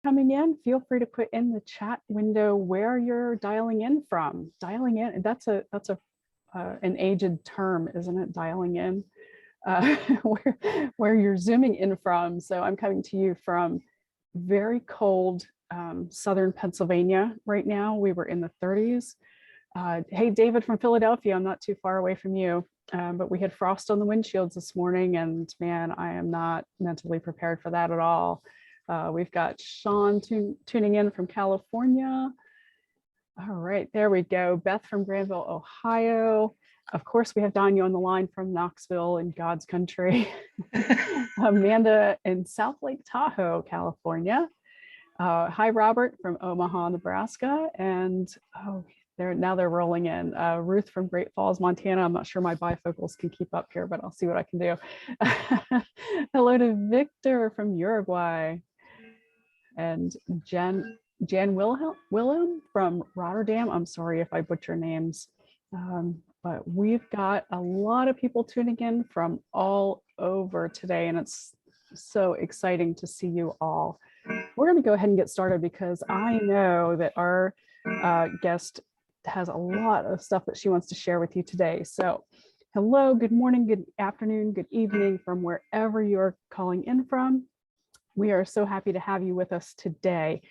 Coming in, feel free to put in the chat window where you're dialing in from. Dialing in, that's an aged term, isn't it? Dialing in, where you're zooming in from. So I'm coming to you from very cold southern Pennsylvania right now. We were in the 30s. Hey, David from Philadelphia, I'm not too far away from you, but we had frost on the windshields this morning, and man, I am not mentally prepared for that at all. We've got Sean tuning in from California. All right, there we go. Beth from Granville, Ohio. Of course, we have Donnia on the line from Knoxville in God's country. Amanda in South Lake Tahoe, California. Hi, Robert from Omaha, Nebraska. And now they're rolling in. Ruth from Great Falls, Montana. I'm not sure my bifocals can keep up here, but I'll see what I can do. Hello to Victor from Uruguay. And Jan Willem from Rotterdam. I'm sorry if I butcher names, but we've got a lot of people tuning in from all over today, and it's so exciting to see you all. We're going to go ahead and get started because I know that our guest has a lot of stuff that she wants to share with you today. So hello, good morning, good afternoon, good evening from wherever you're calling in from. We are so happy to have you with us today.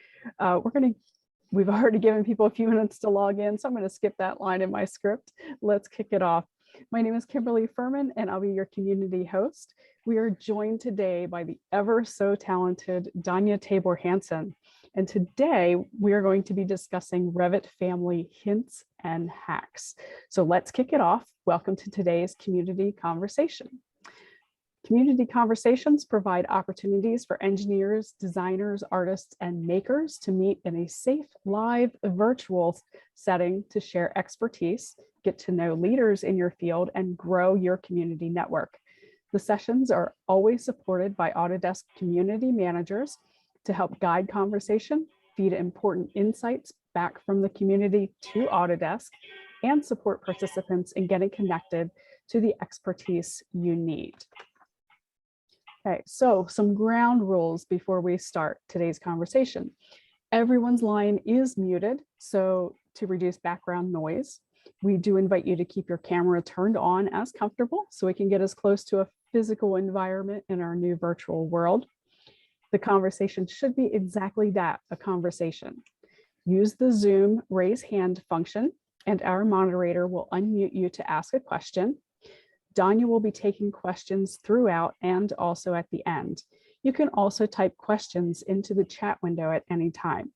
We've already given people a few minutes to log in, so I'm going to skip that line in my script. Let's kick it off. My name is Kimberly Furman, and I'll be your community host. We are joined today by the ever so talented Donnia Tabor-Hanson. And today we are going to be discussing Revit Family Hints and Hacks. So let's kick it off. Welcome to today's community conversation. Community conversations provide opportunities for engineers, designers, artists, and makers to meet in a safe, live, virtual setting to share expertise, get to know leaders in your field, and grow your community network. The sessions are always supported by Autodesk community managers to help guide conversation, feed important insights back from the community to Autodesk, and support participants in getting connected to the expertise you need. Okay, so some ground rules before we start today's conversation. Everyone's line is muted, so to reduce background noise, we do invite you to keep your camera turned on as comfortable so we can get as close to a physical environment in our new virtual world. The conversation should be exactly that, a conversation. Use the Zoom raise hand function, and our moderator will unmute you to ask a question. Donnia will be taking questions throughout and also at the end. You can also type questions into the chat window at any time.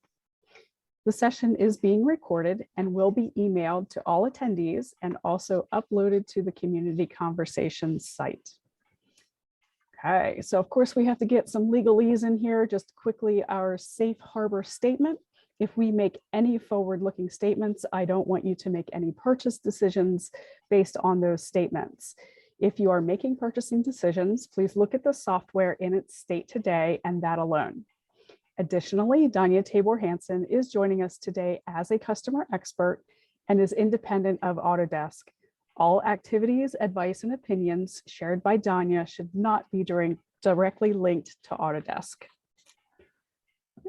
The session is being recorded and will be emailed to all attendees and also uploaded to the community conversations site. Okay, so of course we have to get some legalese in here. Just quickly, our safe harbor statement. If we make any forward-looking statements, I don't want you to make any purchase decisions based on those statements. If you are making purchasing decisions, please look at the software in its state today and that alone. Additionally, Donnia Tabor-Hanson is joining us today as a customer expert and is independent of Autodesk. All activities, advice, and opinions shared by Donnia should not be directly linked to Autodesk.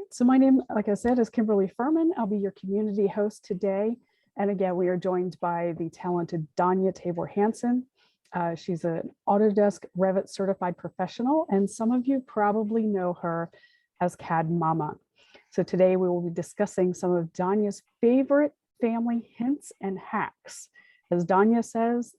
So my name, like I said, is Kimberly Furman. I'll be your community host today. And again, we are joined by the talented Donnia Tabor-Hanson. She's an Autodesk Revit certified professional, and some of you probably know her as CAD Mama. So today we will be discussing some of Donnia's favorite family hints and hacks. As Donnia says,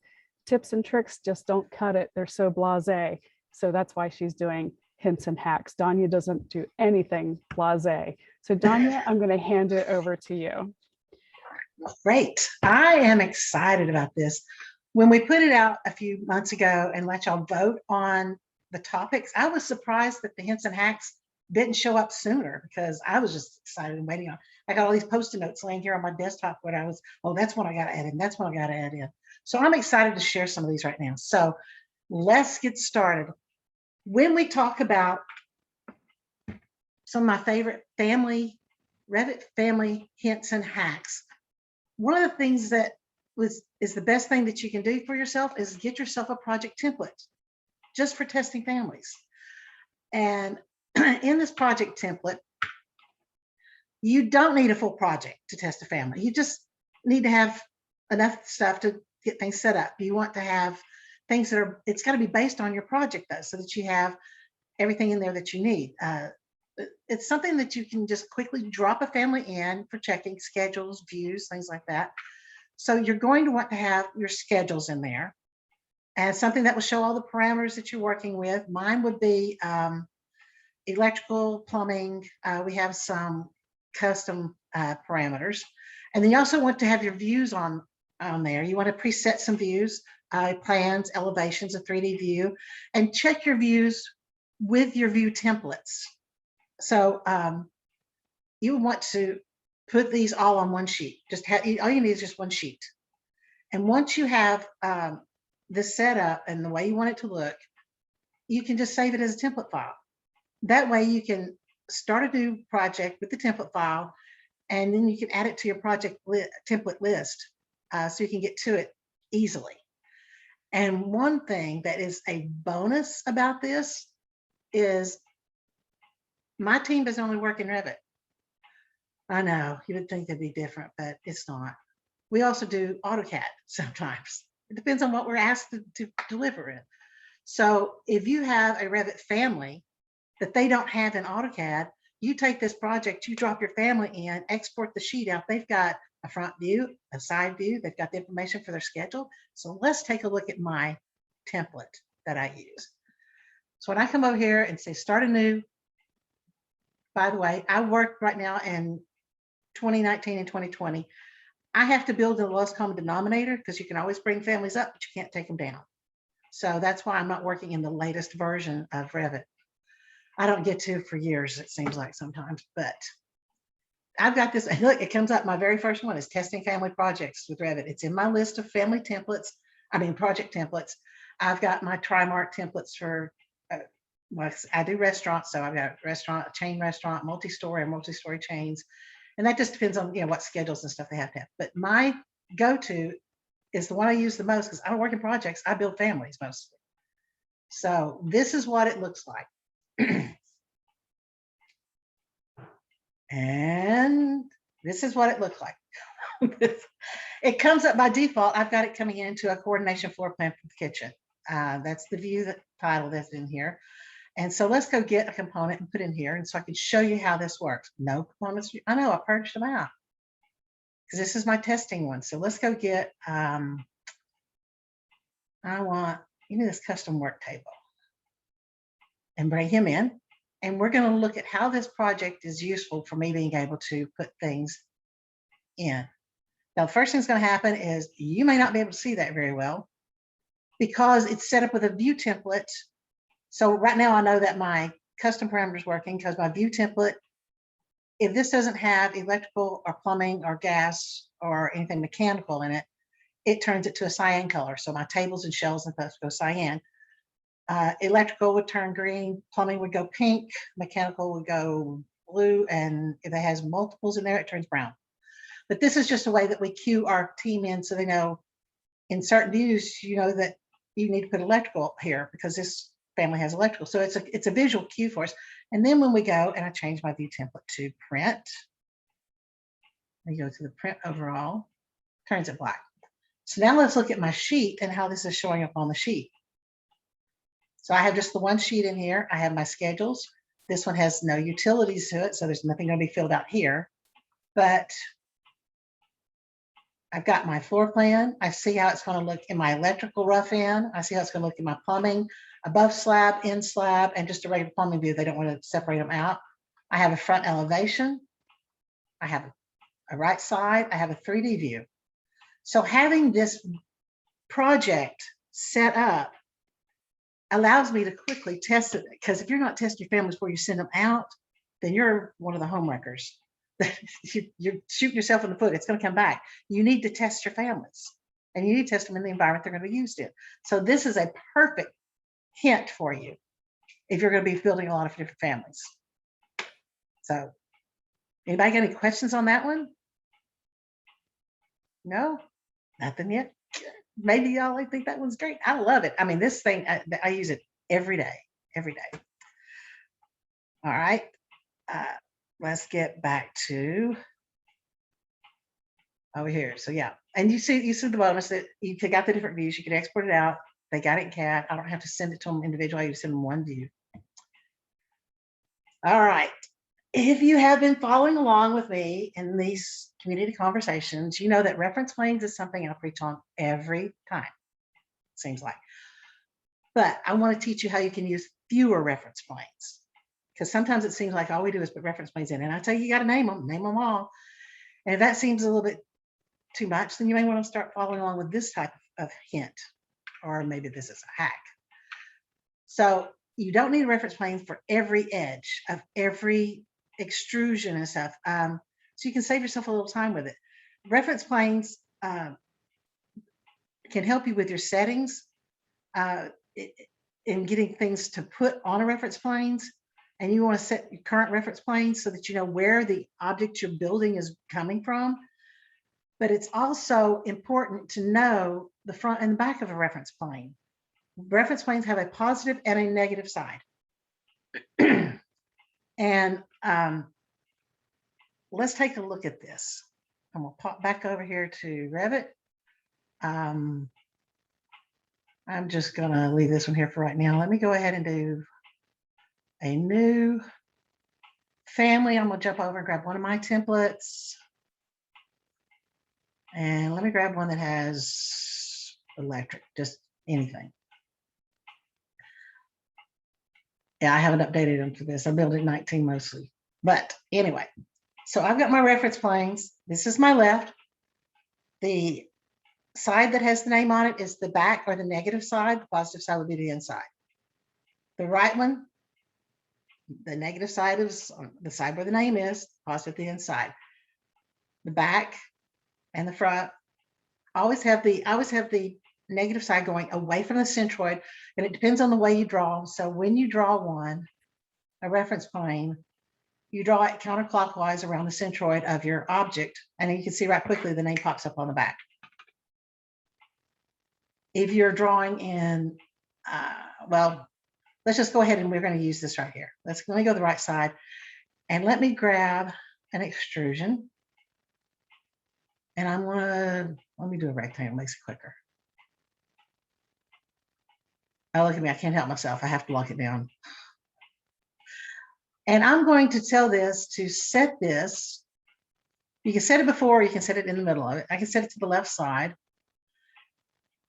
tips and tricks just don't cut it. They're so blasé. So that's why she's doing hints and hacks. Donnia doesn't do anything blasé. So Donnia, I'm going to hand it over to you. Great. I am excited about this. When we put it out a few months ago and let y'all vote on the topics, I was surprised that the hints and hacks didn't show up sooner because I was just excited and waiting on. I got all these Post-it notes laying here on my desktop when I was, oh, that's what I got to add in. That's what I got to add in. So I'm excited to share some of these right now. So let's get started. When we talk about some of my favorite Revit family hints and hacks, one of the things that is the best thing that you can do for yourself is get yourself a project template just for testing families. And in this project template, You don't need a full project to test a family. You just need to have enough stuff to get things set up. You want to have things that are, it's got to be based on your project though, so that you have everything in there that you need. It's something that you can just quickly drop a family in for checking schedules, views, things like that. So you're going to want to have your schedules in there and something that will show all the parameters that you're working with. Mine would be electrical, plumbing. We have some custom parameters. And then you also want to have your views on there. You want to preset some views, plans, elevations, a 3D view, and check your views with your view templates. So you want to put these all on one sheet. Just have, all you need is just one sheet. And once you have this set up and the way you want it to look, you can just save it as a template file. That way you can start a new project with the template file, and then you can add it to your project template list so you can get to it easily. And one thing that is a bonus about this is my team doesn't only work in Revit. I know you would think it'd be different, but it's not. We also do AutoCAD sometimes. It depends on what we're asked to deliver it. So if you have a Revit family that they don't have in AutoCAD, you take this project, you drop your family in, export the sheet out. They've got a front view, a side view. They've got the information for their schedule. So let's take a look at my template that I use. So when I come over here and say start anew, by the way, I work right now in 2019 and 2020. I have to build the lowest common denominator because you can always bring families up, but you can't take them down. So that's why I'm not working in the latest version of Revit. I don't get to for years, it seems like sometimes, but I've got this. Look, it comes up. My very first one is testing family projects with Revit. It's in my list of family templates. I mean, project templates. I've got my Trimark templates for, well, I do restaurants. So I've got restaurant, chain restaurant, multi-story and multi-story chains. And that just depends on, what schedules and stuff they have to have. But my go-to is the one I use the most because I don't work in projects. I build families mostly. So this is what it looks like. And this is what it looks like. It comes up by default. I've got it coming into a coordination floor plan for the kitchen. That's the view title that's in here. And so let's go get a component and put in here. And so I can show you how this works. No components. I know I purged them out because this is my testing one. So let's go get, I want, this custom work table and bring him in. And we're going to look at how this project is useful for me being able to put things in. Now, the first thing that's going to happen is you may not be able to see that very well because it's set up with a view template. So right now I know that my custom parameter is working because my view template, if this doesn't have electrical or plumbing or gas or anything mechanical in it, it turns it to a cyan color. So my tables and shelves and stuff go cyan. Electrical would turn green, plumbing would go pink, mechanical would go blue, and if it has multiples in there, it turns brown. But this is just a way that we cue our team in so they know in certain views, that you need to put electrical here because this family has electrical. So it's a visual cue for us. And then when we go and I change my view template to print, I go to the print overall, turns it black. So now let's look at my sheet and how this is showing up on the sheet. So I have just the one sheet in here. I have my schedules. This one has no utilities to it, so there's nothing going to be filled out here. But I've got my floor plan. I see how it's going to look in my electrical rough end. I see how it's going to look in my plumbing, above slab, in slab, and just a regular plumbing view. They don't want to separate them out. I have a front elevation. I have a right side. I have a 3D view. So having this project set up allows me to quickly test it, because if you're not testing your families before you send them out, then you're one of the homewreckers. You're shooting yourself in the foot. It's going to come back. You need to test your families, and you need to test them in the environment they're going to be used in. So this is a perfect hint for you if you're going to be building a lot of different families. So anybody got any questions on that one? No, nothing yet. Maybe y'all think that one's great. I love it. I mean, this thing, I use it every day. All right. let's get back to over here. So yeah, and you see the bonus that you take out the different views. You can export it out. They got it in CAD. I don't have to send it to them individually. I just send them one view. All right. If you have been following along with me in these community conversations, you know that reference planes is something I preach on every time, seems like. But I want to teach you how you can use fewer reference planes, because sometimes it seems like all we do is put reference planes in. And I tell you, you got to name them all. And if that seems a little bit too much, then you may want to start following along with this type of hint, or maybe this is a hack. So you don't need reference planes for every edge of every extrusion and stuff. So you can save yourself a little time with it. Reference planes can help you with your settings in getting things to put on a reference planes. And you want to set your current reference planes so that you know where the object you're building is coming from. But it's also important to know the front and the back of a reference plane. Reference planes have a positive and a negative side. And let's take a look at this. I'm going to pop back over here to Revit. I'm just going to leave this one here for right now. Let me go ahead and do a new family. I'm going to jump over and grab one of my templates. And let me grab one that has electric, just anything. Yeah, I haven't updated them for this. I built it 19 mostly. But anyway, so I've got my reference planes. This is my left. The side that has the name on it is the back or the negative side. The positive side would be the inside. The right one, the negative side is on the side where the name is, positive the inside. The back and the front always have the negative side going away from the centroid, and it depends on the way you draw. So when you draw a reference plane, you draw it counterclockwise around the centroid of your object, and you can see right quickly the name pops up on the back. If you're drawing in, well, let's just go ahead and we're going to use this right here. Let me go to the right side, and let me grab an extrusion, and let me do a rectangle, makes it quicker. Oh, look at me, I can't help myself. I have to lock it down. And I'm going to tell this to set this. You can set it before, you can set it in the middle of it. I can set it to the left side.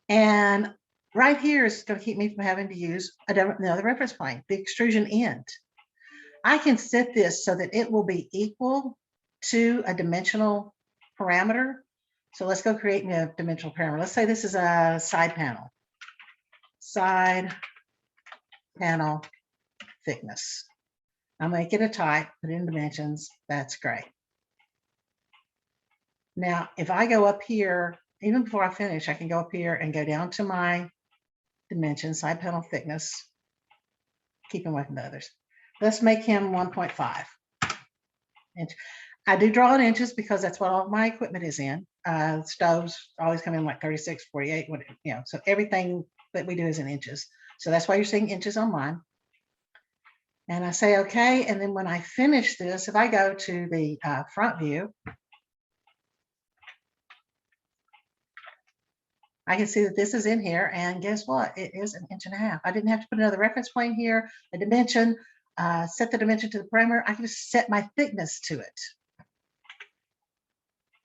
And right here is going to keep me from having to use another reference plane, the extrusion end. I can set this so that it will be equal to a dimensional parameter. So let's go create me a dimensional parameter. Let's say this is a side panel. Side panel thickness. I'll make it a type, put it in dimensions. That's great. Now, if I go up here, even before I finish, I can go up here and go down to my dimensions, side panel thickness, keep away from the others. Let's make him 1.5 inch. I do draw in inches because that's what all my equipment is in. Stoves always come in like 36, 48, so everything that we do is in inches. So that's why you're seeing inches on mine. And I say, okay. And then when I finish this, if I go to the front view, I can see that this is in here, and guess what? It is 1.5 inches. I didn't have to put another reference plane here, a dimension, set the dimension to the parameter. I can just set my thickness to it.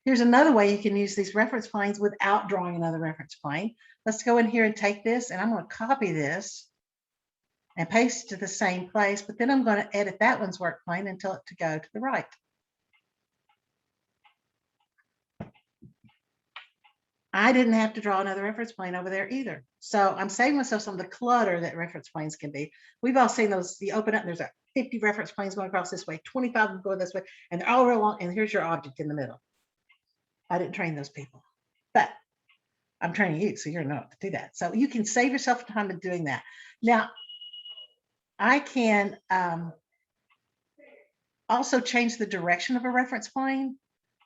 Here's another way you can use these reference planes without drawing another reference plane. Let's go in here and take this, and I'm going to copy this and paste it to the same place, but then I'm going to edit that one's work plane and tell it to go to the right. I didn't have to draw another reference plane over there either. So I'm saving myself some of the clutter that reference planes can be. We've all seen those, you open up, and there's 50 reference planes going across this way, 25 of them going this way, and they're all real long, and here's your object in the middle. I didn't train those people, but I'm training you, so you're not to do that. So you can save yourself time of doing that. Now, I can also change the direction of a reference plane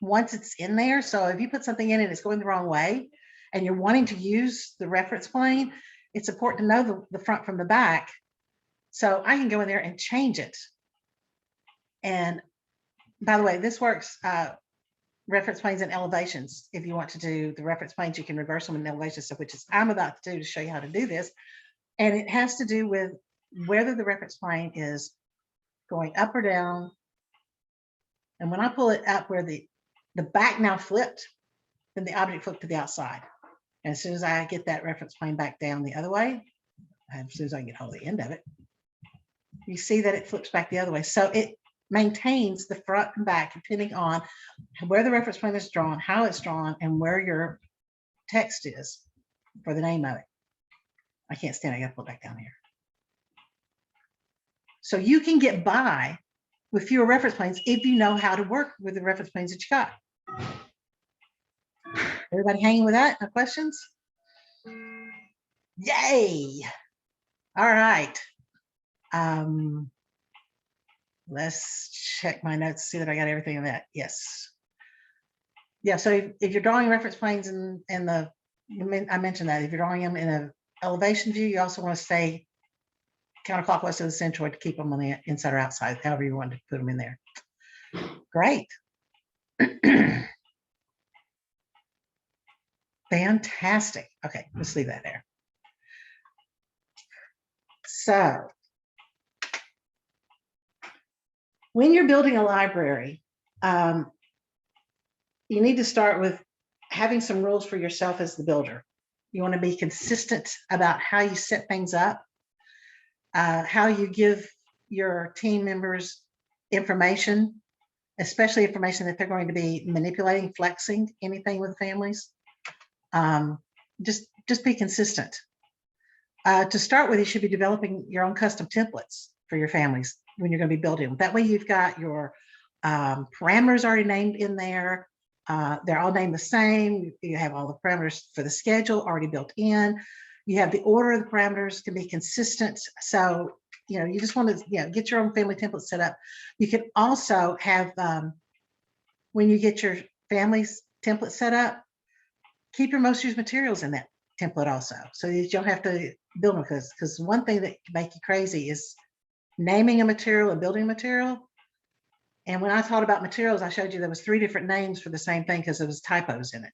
once it's in there. So if you put something in and it's going the wrong way and you're wanting to use the reference plane, it's important to know the front from the back. So I can go in there and change it and by the way, this works reference planes and elevations. If you want to do the reference planes, you can reverse them in elevations, which is I'm about to do to show you how to do this. And it has to do with whether the reference plane is going up or down. And when I pull it up where the back now flipped, then the object flipped to the outside. And as soon as I get that reference plane back down the other way, as soon as I can get hold of the end of it, you see that it flips back the other way. So it maintains the front and back depending on where the reference plane is drawn, how it's drawn, and where your text is for the name of it. I can't stand it. I got to pull it back down here. So you can get by with fewer reference planes if you know how to work with the reference planes that you got. Everybody hanging with that? No questions? Yay! All right. Let's check my notes, see that I got everything in that. Yes. Yeah, so if you're drawing reference planes in the, I mentioned that, if you're drawing them in an elevation view, you also want to stay counterclockwise to the centroid to keep them on the inside or outside, however you want to put them in there. Great. Fantastic. Okay, let's leave that there. So when you're building a library, you need to start with having some rules for yourself as the builder. You want to be consistent about how you set things up, how you give your team members information, especially information that they're going to be manipulating, flexing, anything with families. Just be consistent. To start with, you should be developing your own custom templates for your families when you're going to be building them. That way you've got your parameters already named in there. They're all named the same. You have all the parameters for the schedule already built in. You have the order of the parameters can be consistent. So, you just want to, get your own family template set up. You can also have, when you get your family's template set up, keep your most used materials in that template also, so that you don't have to build them, because one thing that can make you crazy is naming a material and building a material. And when I taught about materials, I showed you there was 3 different names for the same thing because there was typos in it.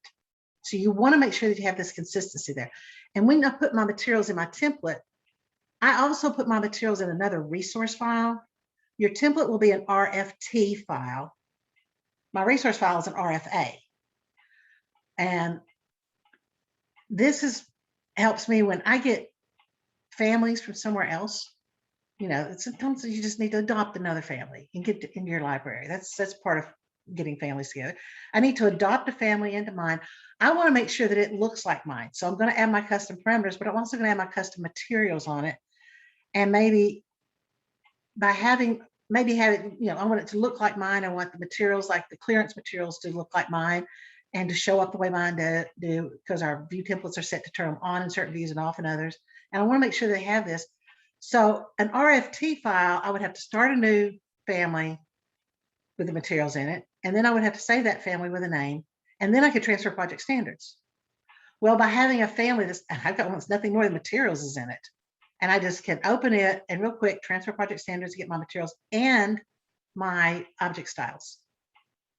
So you want to make sure that you have this consistency there. And when I put my materials in my template, I also put my materials in another resource file. Your template will be an RFT file. My resource file is an RFA. And this helps me when I get families from somewhere else. Sometimes you just need to adopt another family and get into your library. That's part of getting families together. I need to adopt a family into mine. I want to make sure that it looks like mine. So I'm going to add my custom parameters, but I'm also going to add my custom materials on it. And maybe by having, I want it to look like mine. I want the materials, like the clearance materials, to look like mine and to show up the way mine do, because our view templates are set to turn them on in certain views and off in others. And I want to make sure they have this. So an RFT file, I would have to start a new family with the materials in it. And then I would have to save that family with a name. And then I could transfer project standards. Well, by having a family, I've got one that's nothing more than materials is in it. And I just can open it and real quick transfer project standards to get my materials and my object styles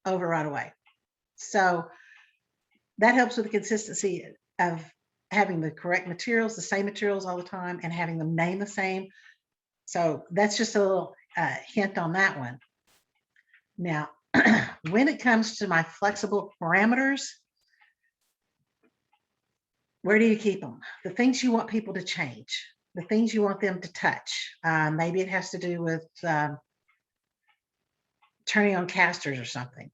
over right away. So that helps with the consistency of having the correct materials, the same materials all the time, and having them name the same. So that's just a little hint on that one. Now, when it comes to my flexible parameters, where do you keep them? The things you want people to change, the things you want them to touch. Maybe it has to do with turning on casters or something.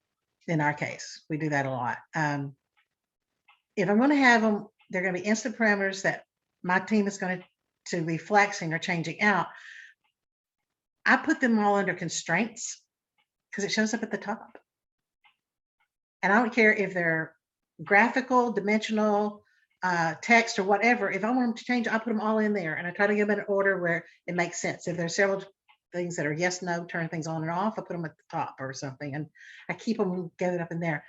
In our case, we do that a lot. If I'm going to have them, they're going to be instant parameters that my team is going to be flexing or changing out. I put them all under constraints because it shows up at the top. And I don't care if they're graphical, dimensional, text, or whatever. If I want them to change, I put them all in there, and I try to give them an order where it makes sense. If there's several things that are yes, no, turn things on and off, I put them at the top or something, and I keep them gathered up in there.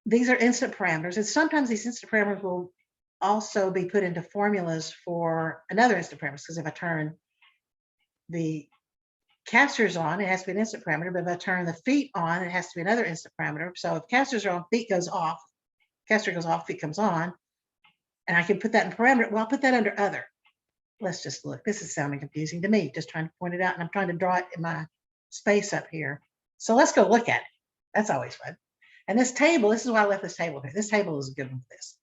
These are instant parameters, and sometimes these instant parameters will also be put into formulas for another instant parameters, because if I turn the casters on, it has to be an instant parameter, but if I turn the feet on, it has to be another instant parameter. So if casters are on, feet goes off, caster goes off, feet comes on, and I can put that in parameter. Well, I'll put that under other. Let's just look. This is sounding confusing to me, just trying to point it out, and I'm trying to draw it in my space up here. So let's go look at it. That's always fun. And this table, this is why I left this table here. This table is a good one for this.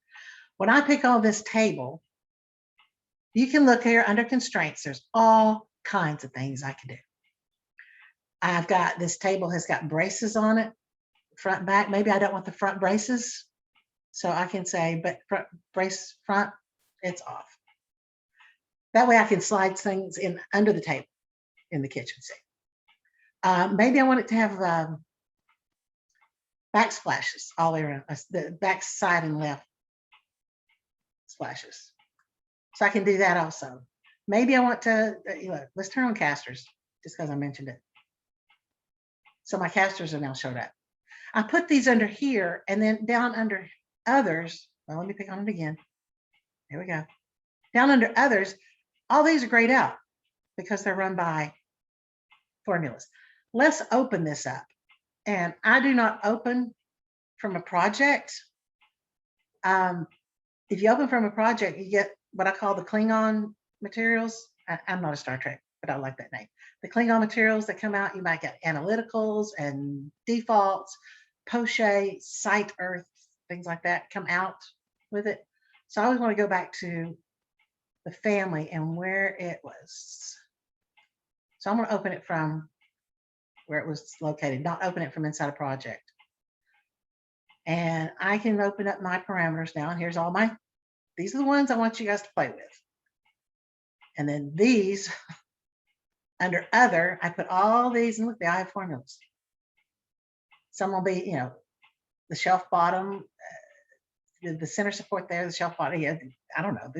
When I pick on this table, you can look here under constraints. There's all kinds of things I can do. I've got, this table has got braces on it, front and back. Maybe I don't want the front braces. So I can say, but front brace front, it's off. That way I can slide things in under the table in the kitchen sink. Maybe I want it to have backsplashes all the way around, the back side and left splashes. So I can do that also. Maybe I want to, look, let's turn on casters just because I mentioned it. So my casters are now showed up. I put these under here and then down under others. Well, let me pick on it again. There we go. Down under others, all these are grayed out because they're run by formulas. Let's open this up. And I do not open from a project. If you open from a project, you get what I call the Klingon materials. I'm not a Star Trek, but I like that name. The Klingon materials that come out, you might get analyticals and defaults, poche, site earth, things like that come out with it. So I always want to go back to the family and where it was. So I'm going to open it from where it was located, not open it from inside a project. And I can open up my parameters now. And here's all my, these are the ones I want you guys to play with. And then these under other, I put all these, and look, I have formulas. Some will be, the shelf bottom, the center support there, the shelf bottom. Yeah, I don't know.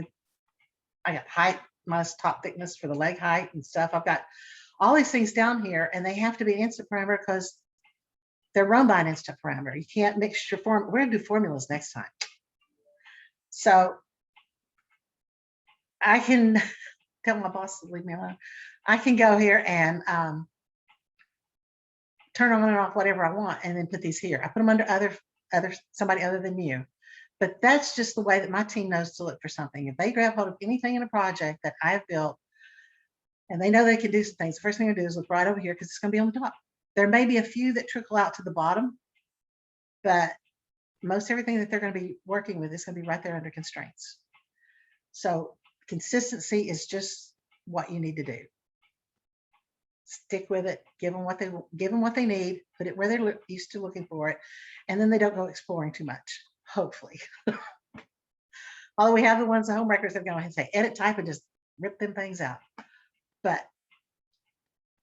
I got height minus top thickness for the leg height and stuff. I've got all these things down here, and they have to be an instant parameter because they're run by an instant parameter. You can't mix your form. We're going to do formulas next time. So I can tell my boss to leave me alone. I can go here and turn on and off whatever I want, and then put these here. I put them under somebody other than you. But that's just the way that my team knows to look for something. If they grab hold of anything in a project that I've built, and they know they can do some things, the first thing I do is look right over here because it's going to be on the top. There may be a few that trickle out to the bottom, but most everything that they're going to be working with is going to be right there under constraints. So consistency is just what you need to do. Stick with it, give them what they need, put it where they're used to looking for it, and then they don't go exploring too much, hopefully. Although we have the ones, the home records that go ahead and say edit type and just rip them things out. But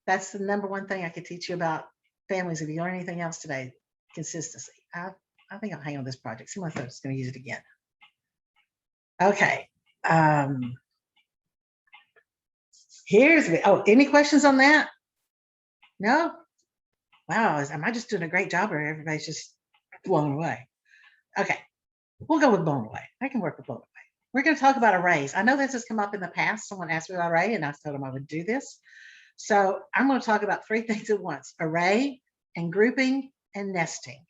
that's the number one thing I could teach you about families. If you learn anything else today, consistency. I think I'll hang on this project. See if I'm just going to use it again. Okay. Here's the, any questions on that? No? Wow, am I just doing a great job or everybody's just blown away? Okay, we'll go with blown away. I can work with blown away. We're going to talk about arrays. I know this has come up in the past. Someone asked me about array and I told them I would do this. So I'm going to talk about three things at once: array and grouping and nesting.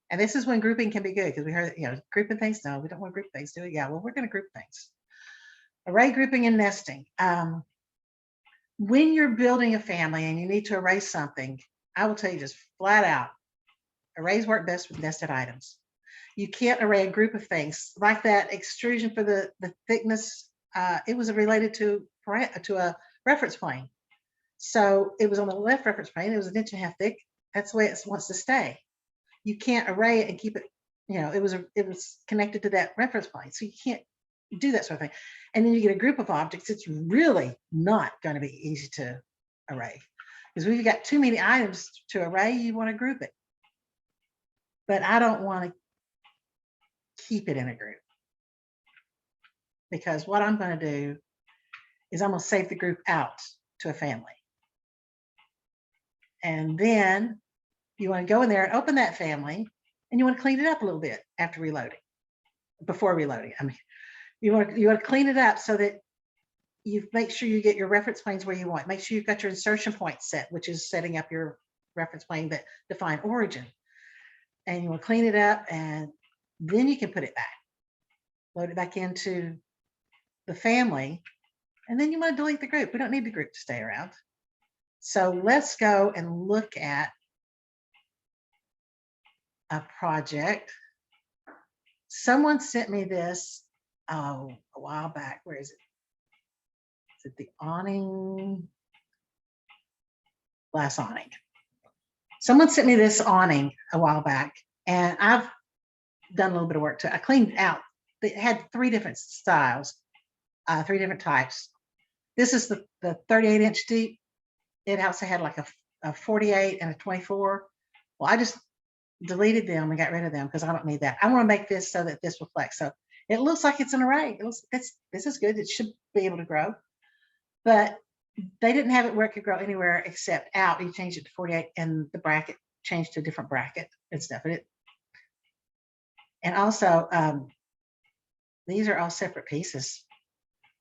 And this is when grouping can be good because we heard, grouping things. No, we don't want to group things, do we? Yeah, well, we're going to group things. Array, grouping, and nesting. When you're building a family and you need to array something, I will tell you just flat out, arrays work best with nested items. You can't array a group of things like that extrusion for the thickness. It was related to a reference plane. So it was on the left reference plane. It was 1.5 inches thick. That's the way it wants to stay. You can't array it and keep it, it was connected to that reference plane. So you can't do that sort of thing. And then you get a group of objects. It's really not going to be easy to array because when you've got too many items to array, you want to group it. But I don't want to keep it in a group because what I'm going to do is I'm going to save the group out to a family. And then you want to go in there and open that family and you want to clean it up a little bit after reloading, before reloading. I mean, you want to clean it up so that you make sure you get your reference planes where you want. Make sure you've got your insertion point set, which is setting up your reference plane that define origin. And you will clean it up, and then you can put it back. Load it back into the family, and then you want to delete the group. We don't need the group to stay around. So let's go and look at a project. Someone sent me this a while back. Where is it? Is it the awning? Glass awning. Someone sent me this awning a while back, and I've done a little bit of work to it. I cleaned out. It had 3 different styles, 3 different types. This is the 38-inch deep. It also had like a 48 and a 24. Well, I just deleted them and got rid of them because I don't need that. I want to make this so that this will flex. So it looks like it's an array. This is good. It should be able to grow, but they didn't have it where it could grow anywhere except out. You changed it to 48, and the bracket changed to a different bracket and stuff. And also, these are all separate pieces.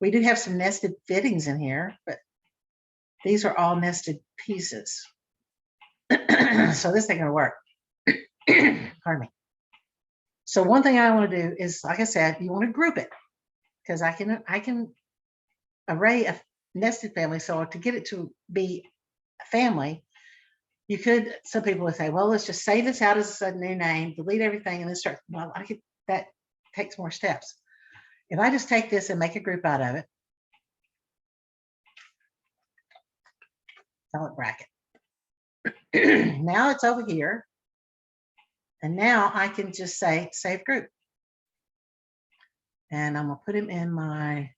We do have some nested fittings in here, but these are all nested pieces. So this ain't gonna work. Pardon me. So one thing I want to do is, like I said, you want to group it, because I can array a nested family. So to get it to be a family, you could, some people would say, well, let's just save this out as a new name, delete everything, and then start. Well, that takes more steps. If I just take this and make a group out of it, call it bracket. Now it's over here. And now I can just say save group. And I'm gonna put him in my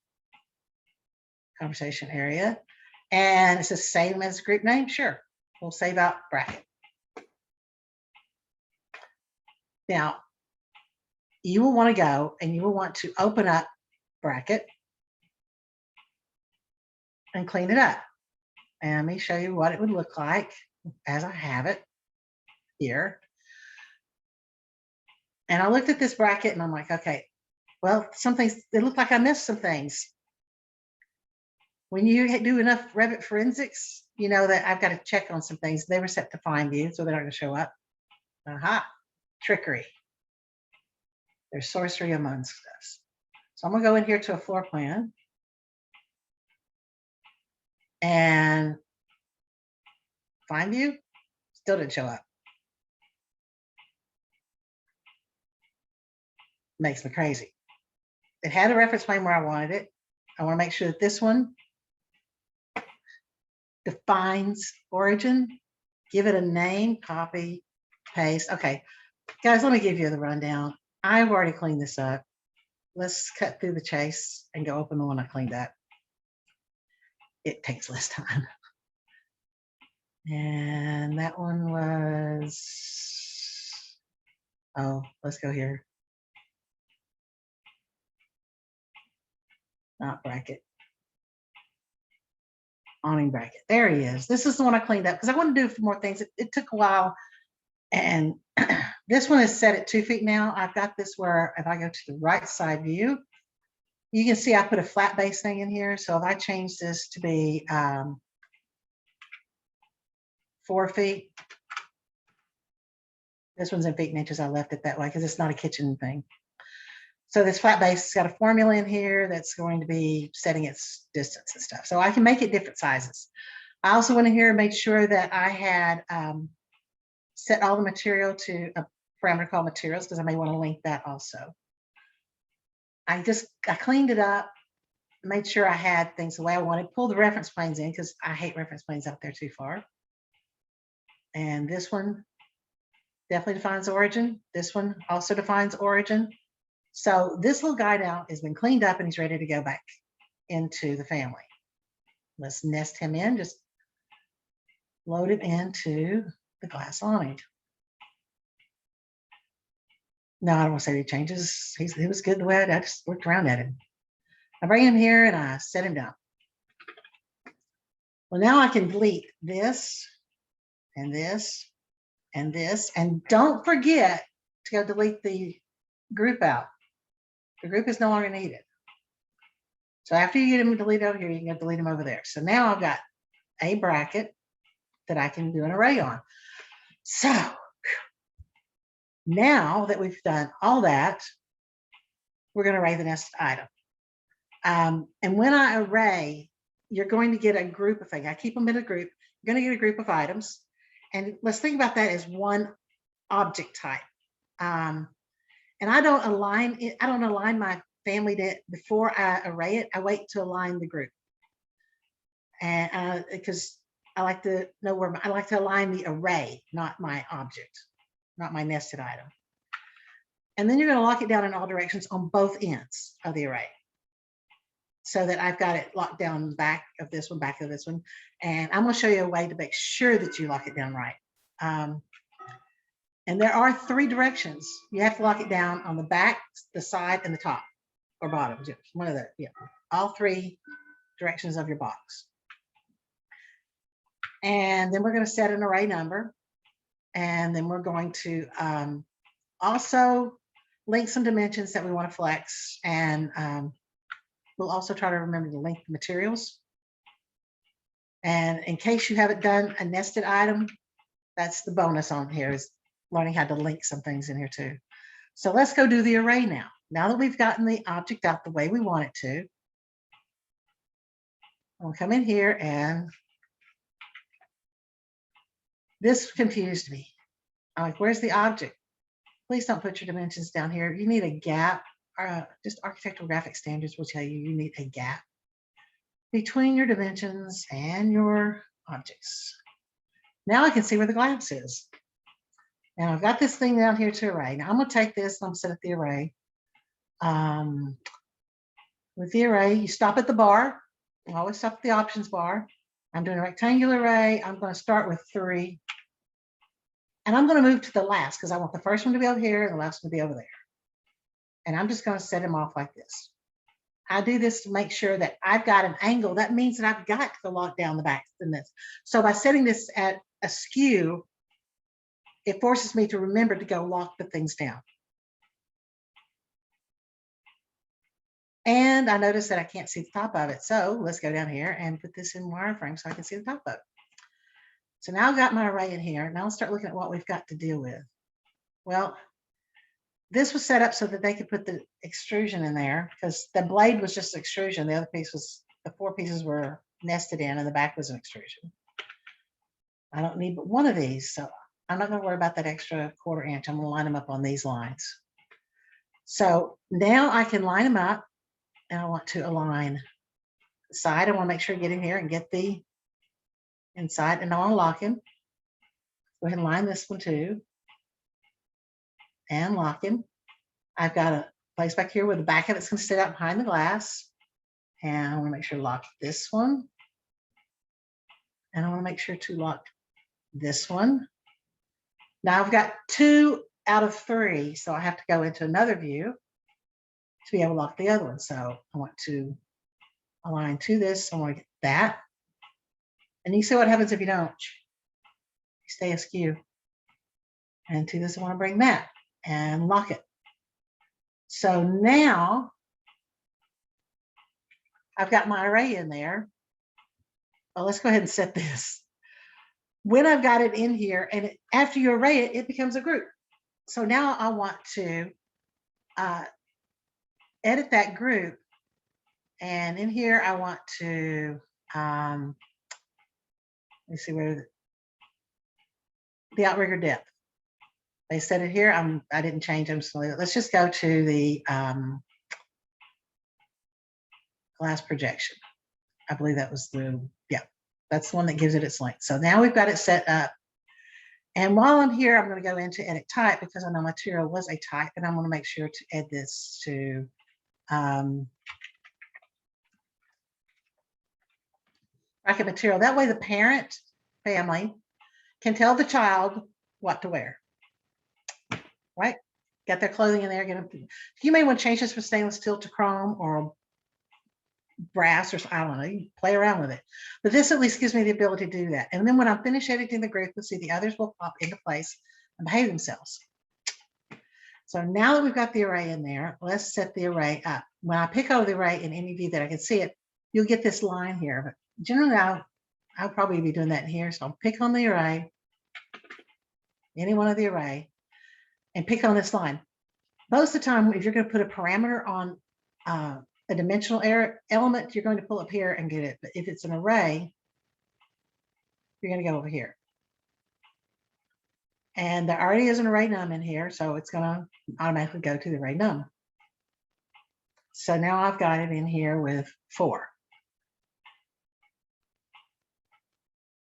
conversation area. And it's the same as group name. Sure, we'll save out bracket. Now, you will want to go and you will want to open up bracket and clean it up. And let me show you what it would look like as I have it here. And I looked at this bracket and I'm like, okay, well, some things, it looked like I missed some things. When you do enough Revit forensics, you know that I've got to check on some things. They were set to find view, so they're not going to show up. Aha, trickery. There's sorcery among stuff. So I'm going to go in here to a floor plan. And find view, still didn't show up. Makes me crazy. It had a reference plane where I wanted it. I want to make sure that this one defines origin, give it a name, copy, paste. Okay, guys, let me give you the rundown. I've already cleaned this up. Let's cut through the chase and go open the one I cleaned up. It takes less time. And that one was, oh, let's go here. Not bracket. Awning bracket. There he is. This is the one I cleaned up because I want to do more things. It took a while. And this one is set at 2 feet now. I've got this where if I go to the right side view, you can see I put a flat base thing in here. So if I change this to be 4 feet, this one's in feet and inches. I left it that way because it's not a kitchen thing. So this flat base has got a formula in here that's going to be setting its distance and stuff. So I can make it different sizes. I also went in here and made sure that I had set all the material to a parameter called materials because I may want to link that also. I cleaned it up, made sure I had things the way I wanted, pulled the reference planes in because I hate reference planes out there too far. And this one definitely defines origin. This one also defines origin. So this little guy now has been cleaned up and he's ready to go back into the family. Let's nest him in, just load him into the glass awning. No, I don't want to say any changes. He was good the way I just worked around at him. I bring him here and I set him down. Well, now I can delete this and this and this. And don't forget to go delete the group out. The group is no longer needed. So after you get them deleted over here, you can go delete them over there. So now I've got a bracket that I can do an array on. So now that we've done all that, we're going to array the nested item. And when I array, you're going to get a group of things. I keep them in a group. You're going to get a group of items. And let's think about that as one object type. And I don't align it. I don't align my family to before I array it. I wait to align the group. And because I like to know where I like to align the array, not my object, not my nested item. And then you're going to lock it down in all directions on both ends of the array, so that I've got it locked down back of this one, back of this one. And I'm going to show you a way to make sure that you lock it down right. And there are 3 directions. You have to lock it down on the back, the side, and the top or bottom. One of the, yeah, all 3 directions of your box. And then we're going to set an array number. And then we're going to also link some dimensions that we want to flex. And we'll also try to remember to link the materials. And in case you haven't done a nested item, that's the bonus on here, is learning how to link some things in here too. So let's go do the array now. Now that we've gotten the object out the way we want it to, I'll come in here, and this confused me. I'm like, where's the object? Please don't put your dimensions down here. You need a gap. Just architectural graphic standards will tell you you need a gap between your dimensions and your objects. Now I can see where the glass is. And I've got this thing down here to array. Now I'm going to take this and I'm going to set up the array. With the array, you stop at the bar. You always stop at the options bar. I'm doing a rectangular array. I'm going to start with 3. And I'm going to move to the last because I want the first one to be over here and the last one to be over there. And I'm just going to set them off like this. I do this to make sure that I've got an angle. That means that I've got to lock down the back in this. So by setting this at askew, it forces me to remember to go lock the things down. And I notice that I can't see the top of it. So let's go down here and put this in wireframe so I can see the top of it. So now I've got my array in here. Now let's start looking at what we've got to deal with. Well, this was set up so that they could put the extrusion in there, because the blade was just extrusion. The other piece was, the 4 pieces were nested in, and the back was an extrusion. I don't need but one of these, so I'm not going to worry about that extra 1/4 inch. I'm going to line them up on these lines. So now I can line them up, and I want to align the side. I want to make sure I get in here and get the inside, and now I'm locking. Go ahead and line this one too. And locking. I've got a place back here where the back of it's going to sit out behind the glass. And I want to make sure to lock this one. And I want to make sure to lock this one. Now I've got 2 out of 3, so I have to go into another view to be able to lock the other one. So I want to align to this. I want to get that. And you see what happens if you don't. You stay askew. And to this, I want to bring that and lock it. So now I've got my array in there. Well, let's go ahead and set this. When I've got it in here, and after you array it, it becomes a group. So now I want to edit that group. And in here, I want to, let's see where the outrigger depth. They set it here. I didn't change them. So let's just go to the glass projection. I believe that was that's the one that gives it its length. So now we've got it set up. And while I'm here, I'm going to go into edit type, because I know material was a type, and I'm going to make sure to add this to bracket material. That way the parent family can tell the child what to wear. Right? Got their clothing in there. Get them. You may want to change this from stainless steel to chrome or brass, or I don't know. You play around with it. But this at least gives me the ability to do that. And then when I'm finished editing the group, you'll see the others will pop into place and behave themselves. So now that we've got the array in there, let's set the array up. When I pick over the array in any view that I can see it, you'll get this line here. But generally, I'll probably be doing that in here. So I'll pick on the array, any one of the array, and pick on this line. Most of the time, if you're going to put a parameter on a dimensional element, you're going to pull up here and get it. But if it's an array, you're going to go over here. And there already is an array num in here, so it's going to automatically go to the array num. So now I've got it in here with 4.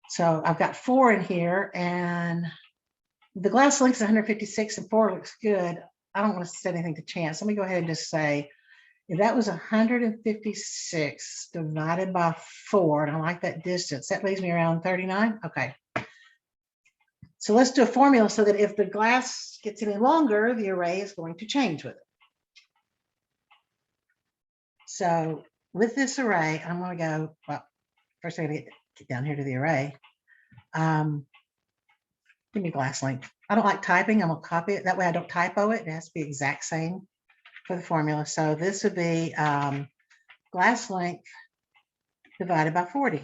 So I've got 4 in here, and the glass length is 156 and 4 looks good. I don't want to set anything to chance. Let me go ahead and just say, if that was 156 divided by 4, and I like that distance, that leaves me around 39. Okay. So let's do a formula so that if the glass gets any longer, the array is going to change with it. So with this array, I'm going to go, well, first I got to get down here to the array. Give me glass length. I don't like typing. I'm going to copy it. That way I don't typo it. It has to be exact same for the formula. So this would be glass length divided by 40.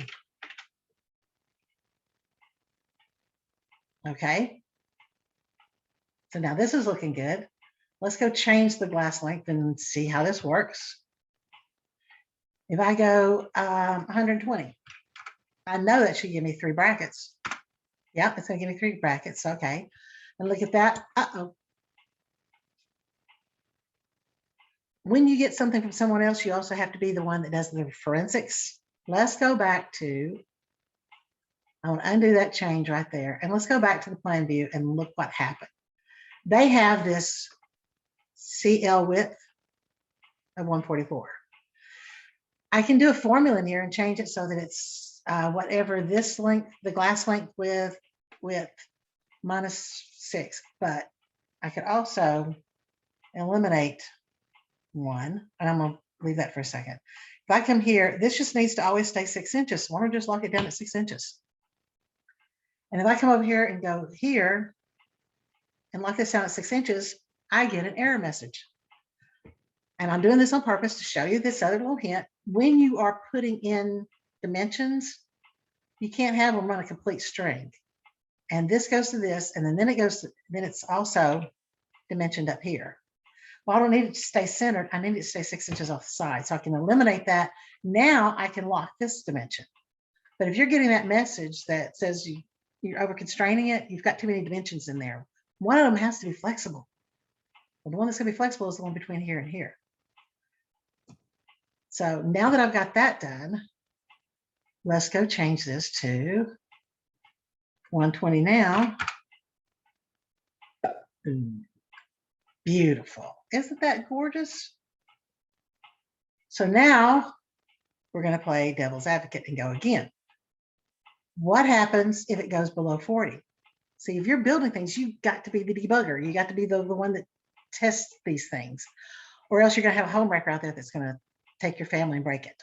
Okay. So now this is looking good. Let's go change the glass length and see how this works. If I go 120, I know that should give me 3 brackets. Yep, it's going to give me 3 brackets. Okay. And look at that. Uh-oh. When you get something from someone else, you also have to be the one that does the forensics. Let's go back to, I want to undo that change right there. And let's go back to the plan view and look what happened. They have this CL width of 144. I can do a formula in here and change it so that it's whatever this length, the glass length with -6. But I could also eliminate 1, and I'm going to leave that for a second. If I come here, this just needs to always stay 6 inches. So I want to just lock it down at 6 inches. And if I come over here and go here and lock this down at 6 inches, I get an error message. And I'm doing this on purpose to show you this other little hint. When you are putting in dimensions, you can't have them run a complete string. And this goes to this, and then it goes to, then it's also dimensioned up here. Well, I don't need it to stay centered. I need it to stay 6 inches off the side. So I can eliminate that. Now I can lock this dimension. But if you're getting that message that says you're over constraining it, you've got too many dimensions in there. One of them has to be flexible. Well, the one that's going to be flexible is the one between here and here. So now that I've got that done, let's go change this to 120 now. Ooh, beautiful. Isn't that gorgeous? So now we're going to play devil's advocate and go again. What happens if it goes below 40? See, if you're building things, you've got to be the debugger. You got to be the one that tests these things, or else you're going to have a homewrecker out there that's going to take your family and break it.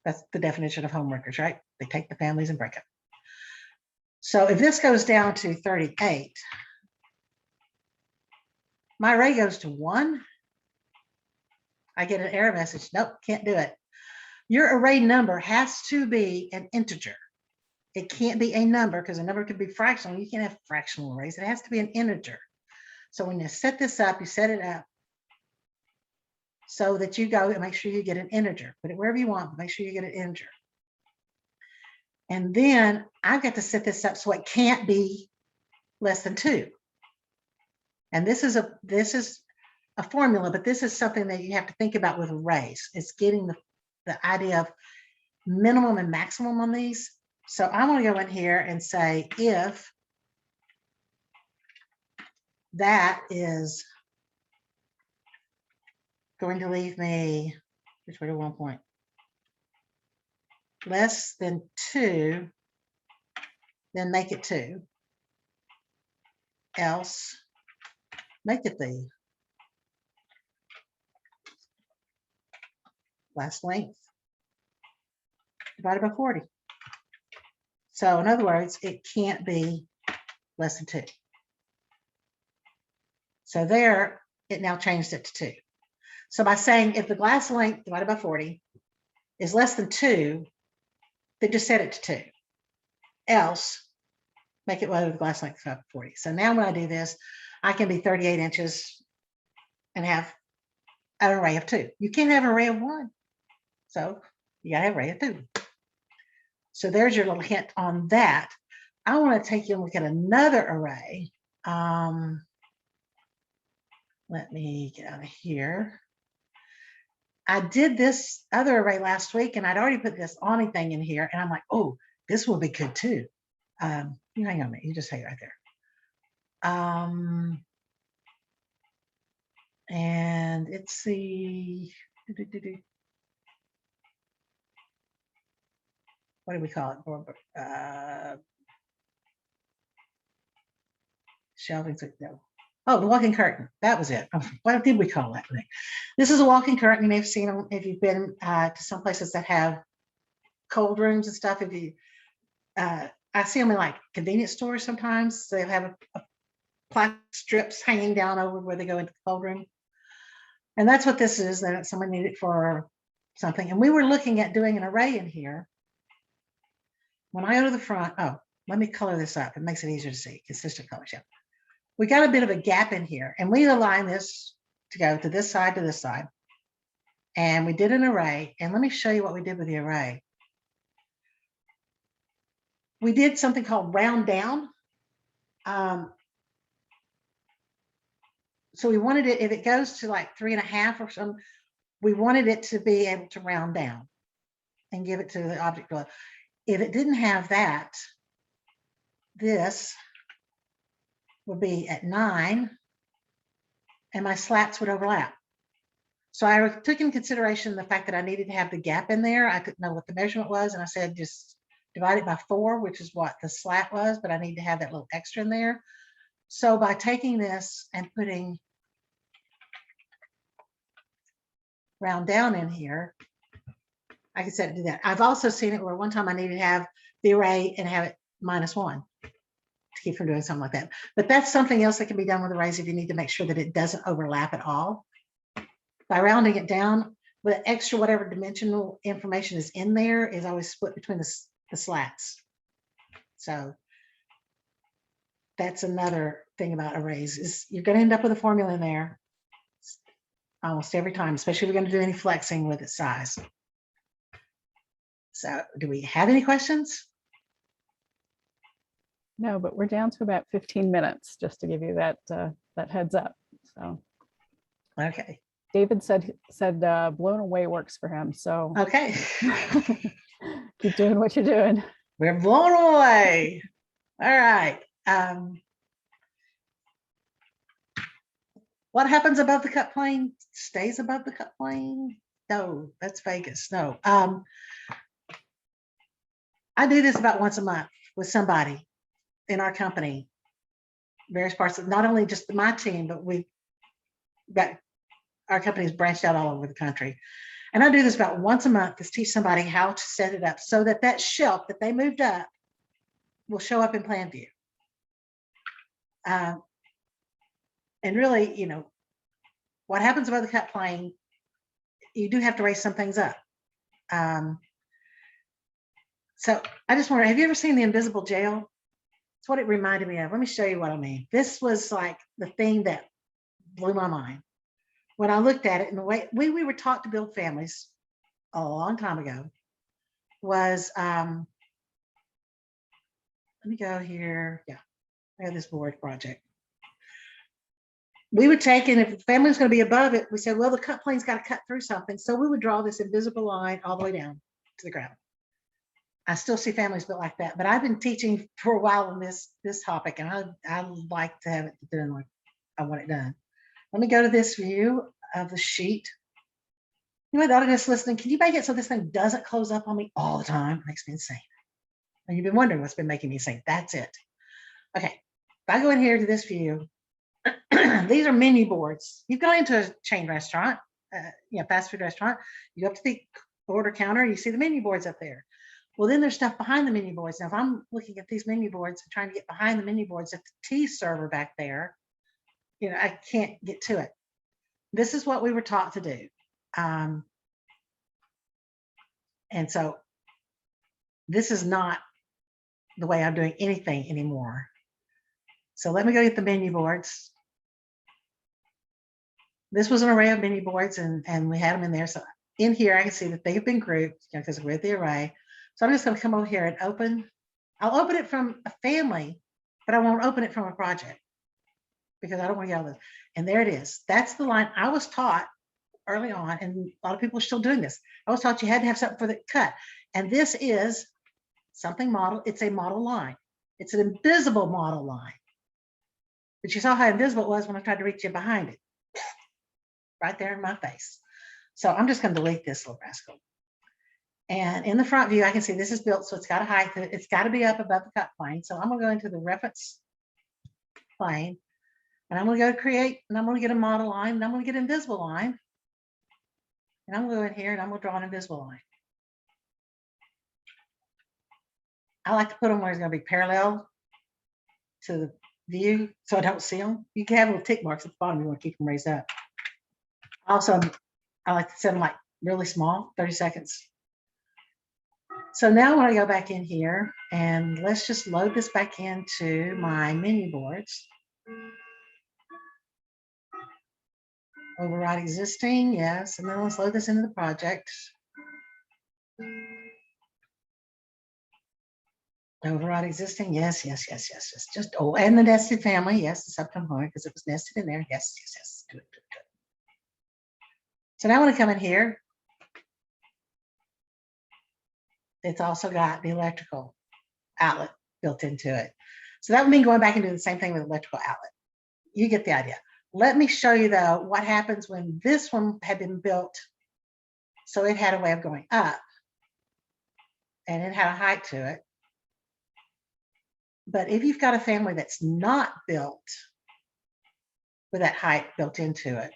That's the definition of homewreckers, right? They take the families and break it. So if this goes down to 38, my array goes to 1. I get an error message. Nope, can't do it. Your array number has to be an integer. It can't be a number, because a number could be fractional. You can't have fractional arrays. It has to be an integer. So when you set this up, you set it up so that you go and make sure you get an integer. Put it wherever you want, but make sure you get an integer. And then I've got to set this up so it can't be less than 2. And this is a formula, but this is something that you have to think about with arrays. It's getting the idea of minimum and maximum on these. So I want to go in here and say, if that is going to leave me, which way to 1 point, less than 2, then make it 2. Else, make it the glass length divided by 40. So in other words, it can't be less than 2. So there, it now changed it to 2. So by saying if the glass length divided by 40 is less than 2, then just set it to 2. Else, make it whether the glass length is 40. So now when I do this, I can be 38 inches and have an array of 2. You can't have an array of 1. So you gotta have an array of 2. So there's your little hint on that. I want to take you and look at another array. Let me get out of here. I did this other array last week and I'd already put this awning thing in here and I'm like, oh, this will be good too. You hang on a minute, you just hang right there. And it's the, what do we call it? Shelving, no. Oh, the walking curtain. That was it. What did we call that thing? This is a walking curtain. You may have seen them if you've been to some places that have cold rooms and stuff. If you, I see them in like convenience stores sometimes. They have a plastic strips hanging down over where they go into the cold room. And that's what this is. That someone needed for something. And we were looking at doing an array in here. When I go to the front, oh, let me color this up. It makes it easier to see. Consistent colors. Yeah. We got a bit of a gap in here and we align this to go to this side, and we did an array. And let me show you what we did with the array. We did something called round down. So we wanted it, if it goes to like 3.5 or something, we wanted it to be able to round down and give it to the object below. If it didn't have that, this would be at 9 and my slats would overlap. So I took in consideration the fact that I needed to have the gap in there. I couldn't know what the measurement was. And I said, just divide it by 4, which is what the slat was, but I need to have that little extra in there. So by taking this and putting round down in here, I can set it to that. I've also seen it where one time I needed to have the array and have it -1. To keep from doing something like that. But that's something else that can be done with arrays if you need to make sure that it doesn't overlap at all. By rounding it down, with extra whatever dimensional information is in there is always split between the slats. So that's another thing about arrays is you're going to end up with a formula in there almost every time, especially if you're going to do any flexing with its size. So do we have any questions? No, but we're down to about 15 minutes, just to give you that that heads up. So, okay. David said blown away works for him. So okay, keep doing what you're doing. We're blown away. All right. What happens above the cut plane stays above the cut plane? No, that's Vegas. No. I do this about once a month with somebody in our company, various parts of not only just my team, but we've got our company's branched out all over the country. And I do this about once a month to teach somebody how to set it up so that that shelf that they moved up will show up in plan view. And really, you know, what happens above the cut plane, you do have to raise some things up. So I just wonder, have you ever seen The Invisible Jail? It's what it reminded me of. Let me show you what I mean. This was like the thing that blew my mind when I looked at it. And the way we were taught to build families a long time ago was, let me go here. Yeah, I have this board project. We would take, and if the family was going to be above it, we said, well, the cut plane's got to cut through something. So we would draw this invisible line all the way down to the ground. I still see families built like that, but I've been teaching for a while on this topic, and I like to have it done like I want it done. Let me go to this view of the sheet. You might Autodesk listening. Can you make it so this thing doesn't close up on me all the time? It makes me insane. And you've been wondering what's been making me insane. That's it. Okay. If I go in here to this view, these are menu boards. You go into a chain restaurant, fast food restaurant. You go up to the order counter. You see the menu boards up there. Well, then there's stuff behind the menu boards. Now, if I'm looking at these menu boards and trying to get behind the menu boards at the tea server back there, you know, I can't get to it. This is what we were taught to do. And so this is not the way I'm doing anything anymore. So let me go get the menu boards. This was an array of menu boards, and we had them in there. So in here, I can see that they've been grouped because we're at the array. So I'm just going to come over here and open. I'll open it from a family, but I won't open it from a project because I don't want to get all this. And there it is. That's the line I was taught early on, and a lot of people are still doing this. I was taught you had to have something for the cut. And this is something model. It's a model line. It's an invisible model line. But you saw how invisible it was when I tried to reach in behind it. Right there in my face. So I'm just going to delete this little rascal. And in the front view, I can see this is built, so it's got a height. It's got to be up above the cut plane. So I'm going to go into the reference plane, and I'm going to go to create, and I'm going to get a model line, and I'm going to get an invisible line. And I'm going to go in here, and I'm going to draw an invisible line. I like to put them where it's going to be parallel to the view, so I don't see them. You can have little tick marks at the bottom. You want to keep them raised up. Also, I like to set them like really small, 30 seconds. So now when I go back in here, and let's just load this back into my menu boards. Override existing, yes. And then let's load this into the project. Override existing, yes, yes, yes, yes, yes. Just, oh, and the nested family, yes, the subcomponent, because it was nested in there. Yes, yes, yes. Good, good, good. So now when I come in here, it's also got the electrical outlet built into it. So that would mean going back and doing the same thing with electrical outlet. You get the idea. Let me show you though what happens when this one had been built. So it had a way of going up and it had a height to it. But if you've got a family that's not built with that height built into it,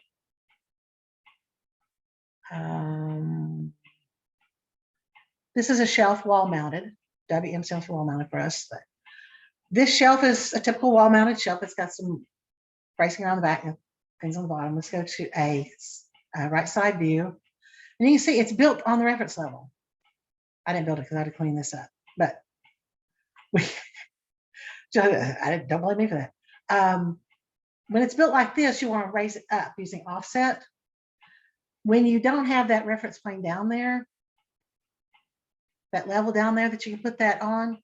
this is a shelf wall mounted. WM stands for wall mounted for us. But this shelf is a typical wall mounted shelf. It's got some bracing around the back and things on the bottom. Let's go to a right side view. And you can see it's built on the reference level. I didn't build it because I had to clean this up, but don't blame me for that. When it's built like this, you want to raise it up using offset. When you don't have that reference plane down there, that level down there that you can put that on,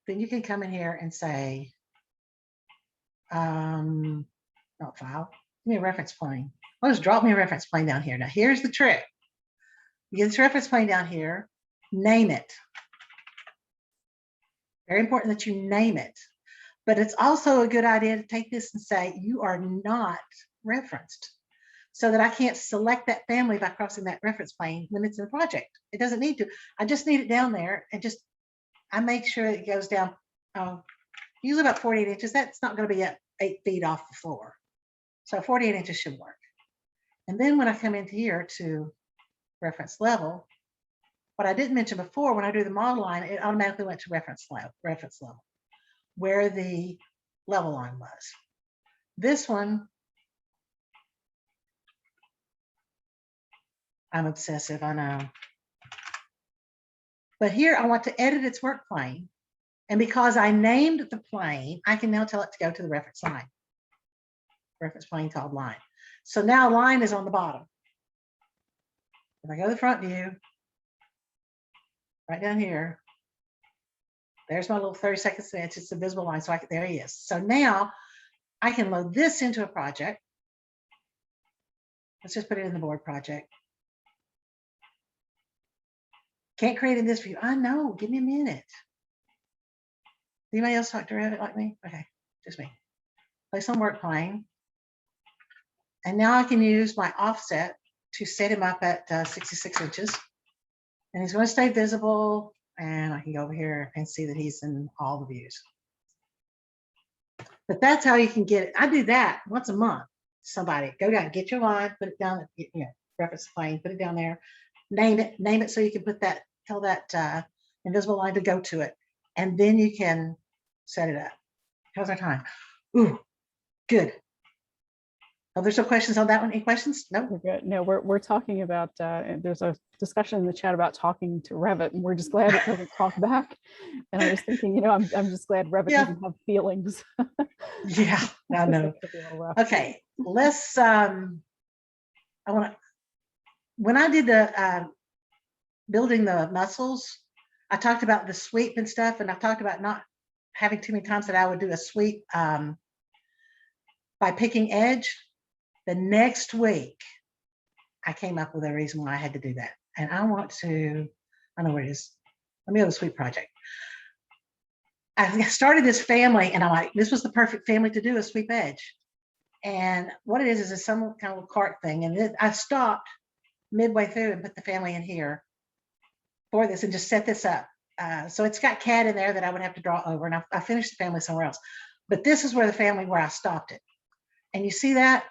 then you can come in here and say, not file, give me a reference plane. I'll just drop me a reference plane down here. Now here's the trick. You get this reference plane down here, name it. Very important that you name it. But it's also a good idea to take this and say, you are not referenced, so that I can't select that family by crossing that reference plane when it's in a project. It doesn't need to. I just need it down there, and just, I make sure it goes down, usually about 48 inches. That's not going to be at 8 feet off the floor. So 48 inches should work. And then when I come into here to reference level, what I didn't mention before, when I do the model line, it automatically went to reference level, where the level line was. This one, I'm obsessive, I know. But here I want to edit its work plane. And because I named the plane, I can now tell it to go to the reference line. Reference plane called line. So now line is on the bottom. If I go to the front view, right down here, there's my little 30 seconds to inch. It's a visible line. So there he is. So now I can load this into a project. Let's just put it in the board project. Can't create in this view. I know. Give me a minute. Anybody else talk to Revit like me? Okay, just me. Place on work plane. And now I can use my offset to set him up at 66 inches. And he's going to stay visible. And I can go over here and see that he's in all the views. But that's how you can get it. I do that once a month. Somebody go down, get your line, put it down, reference plane, put it down there, name it so you can put that, tell that invisible line to go to it. And then you can set it up. How's our time? Ooh, good. Oh, there's no questions on that one. Any questions? No. We're good. No, we're talking about, there's a discussion in the chat about talking to Revit, and we're just glad it doesn't talk back. And I was thinking, you know, I'm just glad Revit Yeah. doesn't have feelings. Yeah, I know. Okay, let's, when I did the building the muscles, I talked about the sweep and stuff, and I've talked about not having too many times that I would do a sweep by picking edge. The next week, I came up with a reason why I had to do that. And I know where it is. Let me go to the sweep project. I started this family and I'm like, this was the perfect family to do a sweep edge. And what it is some kind of cart thing. And I stopped midway through and put the family in here for this and just set this up. So it's got CAD in there that I would have to draw over, and I finished the family somewhere else. But this is where the family where I stopped it. And you see that?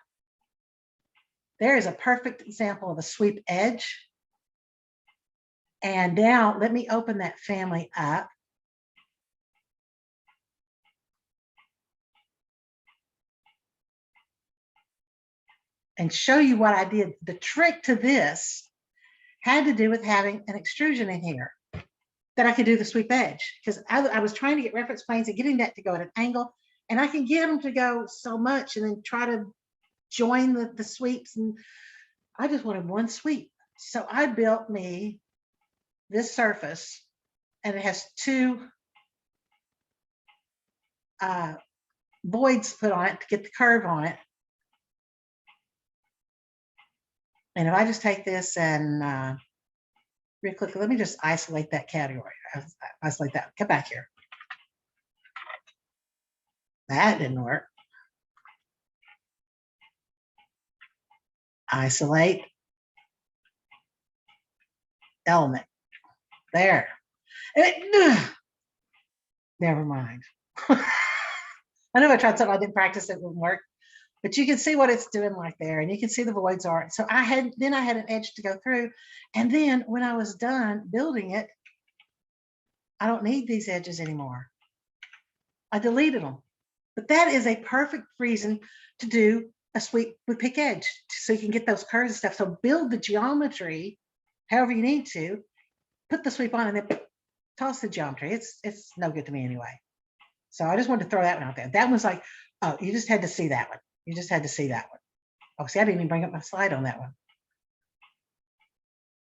There is a perfect example of a sweep edge. And now let me open that family up. And show you what I did. The trick to this had to do with having an extrusion in here that I could do the sweep edge, because I was trying to get reference planes and getting that to go at an angle, and I can get them to go so much and then try to join the sweeps, and I just wanted one sweep. So I built me this surface, and it has two voids put on it to get the curve on it. And if I just take this and real quick, let me just isolate that category. Isolate that. Come back here. That didn't work. Isolate element. There. Never mind. I know I tried something I didn't practice, it wouldn't work. But you can see what it's doing like there, and you can see the voids are. So I had an edge to go through. And then when I was done building it, I don't need these edges anymore. I deleted them. But that is a perfect reason to do a sweep with pick edge, so you can get those curves and stuff. So build the geometry however you need to, put the sweep on, and then toss the geometry. It's no good to me anyway. So I just wanted to throw that one out there. That was like, oh, you just had to see that one. You just had to see that one. Oh, see, I didn't even bring up my slide on that one.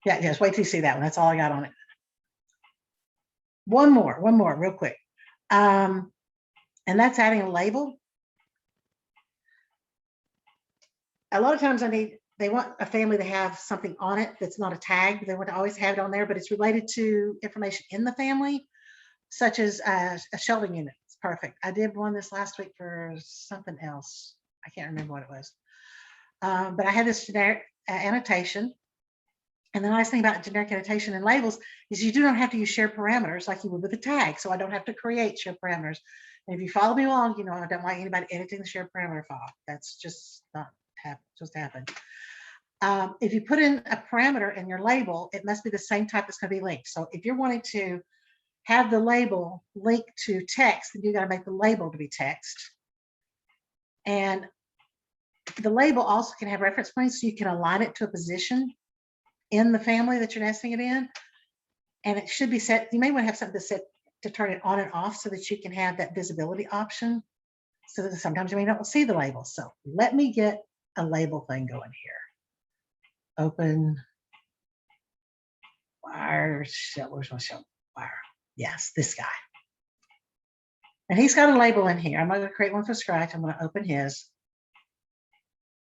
Yeah, just wait till you see that one. That's all I got on it. One more real quick. And that's adding a label. A lot of times they want a family to have something on it that's not a tag. They want to always have it on there, but it's related to information in the family, such as a shelving unit. It's perfect. I did one this last week for something else. I can't remember what it was. But I had this generic annotation. And the nice thing about generic annotation and labels is you do not have to use shared parameters like you would with a tag. So I don't have to create shared parameters. And if you follow me along, you know I don't like anybody editing the shared parameter file. That's just not supposed to happen. If you put in a parameter in your label, it must be the same type that's going to be linked. So if you're wanting to have the label linked to text, then you got to make the label to be text. And the label also can have reference points, so you can align it to a position in the family that you're nesting it in. And it should be set, you may want to have something to set to turn it on and off so that you can have that visibility option, so that sometimes you may not see the label. So let me get a label thing going here. Open wire, where's my show wire? Yes, this guy. And he's got a label in here. I'm going to create one from scratch. I'm going to open his.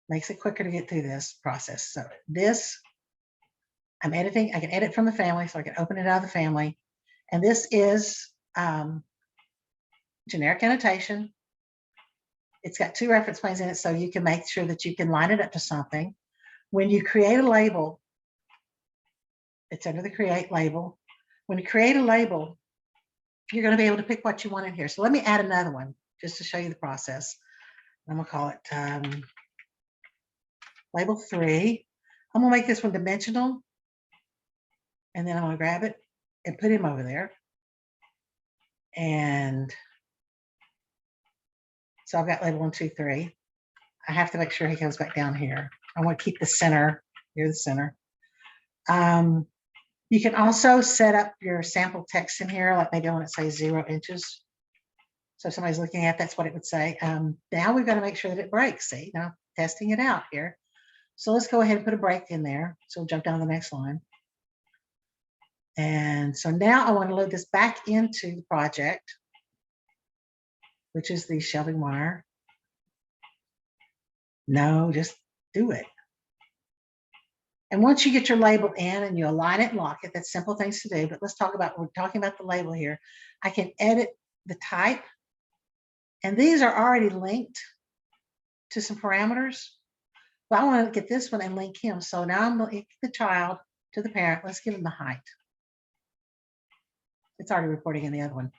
Makes it quicker to get through this process. So this, I'm editing. I can edit from the family, so I can open it out of the family. And this is generic annotation. It's got two reference planes in it, so you can make sure that you can line it up to something. When you create a label, it's under the create label. When you create a label, you're going to be able to pick what you want in here. So let me add another one just to show you the process. I'm going to call it label 3. I'm going to make this one dimensional. And then I'm going to grab it and put him over there. And so I've got label 1, 2, 3. I have to make sure he goes back down here. I want to keep the center, near the center. You can also set up your sample text in here, like maybe I want to say 0 inches. So if somebody's looking at, that's what it would say. Now we've got to make sure that it breaks. See, now testing it out here. So let's go ahead and put a break in there. So we'll jump down to the next line. And so now I want to load this back into the project, which is the shelving wire. No, just do it. And once you get your label in and you align it and lock it, that's simple things to do. But let's talk about, we're talking about the label here. I can edit the type. And these are already linked to some parameters. But I want to get this one and link him. So now I'm linking the child to the parent. Let's give him the height. It's already reporting in the other one.